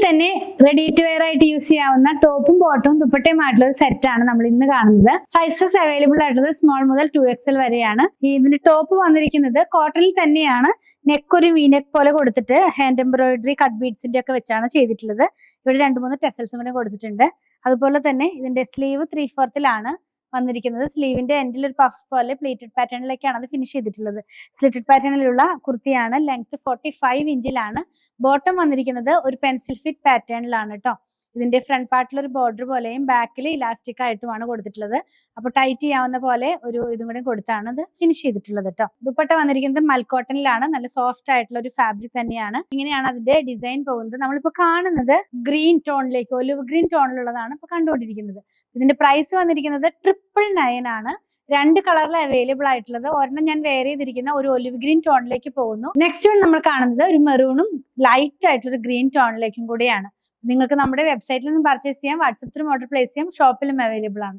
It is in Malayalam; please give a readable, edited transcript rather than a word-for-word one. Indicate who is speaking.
Speaker 1: തന്നെ റെഡി ടു വെയർ ആയിട്ട് യൂസ് ചെയ്യാവുന്ന ടോപ്പും ബോട്ടവും ദുപ്പട്ടയും ആയിട്ടുള്ള ഒരു സെറ്റ് ആണ് നമ്മൾ ഇന്ന് കാണുന്നത്. സൈസസ് അവൈലബിൾ ആയിട്ടുള്ളത് സ്മോൾ മുതൽ 2XL വരെയാണ്. ഇതിന്റെ ടോപ്പ് വന്നിരിക്കുന്നത് കോട്ടണിൽ തന്നെയാണ്. നെക്ക് ഒരു വീനെക്ക് പോലെ കൊടുത്തിട്ട് ഹാൻഡ് എംബ്രോയിഡറി കട്ട് ബീഡ്സിന്റെ ഒക്കെ വെച്ചാണ് ചെയ്തിട്ടുള്ളത്. ഇവിടെ 2-3 ടെസൽസും കൂടെ കൊടുത്തിട്ടുണ്ട്. അതുപോലെ തന്നെ ഇതിന്റെ സ്ലീവ് 3/4 വന്നിരിക്കുന്നത്. സ്ലീവിന്റെ എൻഡിൽ ഒരു പഫ് പോലെ പ്ലേറ്റഡ് പാറ്റേണിലേക്കാണ് അത് ഫിനിഷ് ചെയ്തിട്ടുള്ളത്. സ്ലിറ്റഡ് പാറ്റേണിലുള്ള കുർത്തിയാണ്. ലെങ്ത് 45 ഇഞ്ചിലാണ്. ബോട്ടം വന്നിരിക്കുന്നത് ഒരു പെൻസിൽ ഫിറ്റ് പാറ്റേണിലാണ് കേട്ടോ. ഇതിന്റെ ഫ്രണ്ട് പാർട്ടിൽ ഒരു ബോർഡർ പോലെയും ബാക്കിൽ ഇലാസ്റ്റിക് ആയിട്ടുമാണ് കൊടുത്തിട്ടുള്ളത്. അപ്പൊ ടൈറ്റ് ചെയ്യാവുന്ന പോലെ ഒരു ഇതും കൂടെ കൊടുത്താണ് ഇത് ഫിനിഷ് ചെയ്തിട്ടുള്ളത് കേട്ടോ. ദുപ്പട്ട വന്നിരിക്കുന്നത് മൽക്കോട്ടനിലാണ്. നല്ല സോഫ്റ്റ് ആയിട്ടുള്ള ഒരു ഫാബ്രിക് തന്നെയാണ്. ഇങ്ങനെയാണ് അതിന്റെ ഡിസൈൻ പോകുന്നത്. നമ്മളിപ്പോ കാണുന്നത് ഗ്രീൻ ടോണിലേക്ക്, ഒലിവ് ഗ്രീൻ ടോണിലുള്ളതാണ് ഇപ്പൊ കണ്ടുകൊണ്ടിരിക്കുന്നത്. ഇതിന്റെ പ്രൈസ് വന്നിരിക്കുന്നത് 999 ആണ്. 2 കളറിൽ അവൈലബിൾ ആയിട്ടുള്ളത്. ഒരെണ്ണം ഞാൻ വെയർ ചെയ്തിരിക്കുന്ന ഒരു ഒലിവ് ഗ്രീൻ ടോണിലേക്ക് പോകുന്നു. നെക്സ്റ്റ് വൺ നമ്മൾ കാണുന്നത് ഒരു മെറൂണും ലൈറ്റ് ആയിട്ടുള്ള ഒരു ഗ്രീൻ ടോണിലേക്കും കൂടിയാണ്. നിങ്ങൾക്ക് നമ്മുടെ വെബ്സൈറ്റിൽ നിന്ന് പർച്ചേസ് ചെയ്യാം, വാട്സപ്പിലും ഓർഡർ പ്ലേസ് ചെയ്യാം, ഷോപ്പിലും അവൈലബിൾ ആണ്.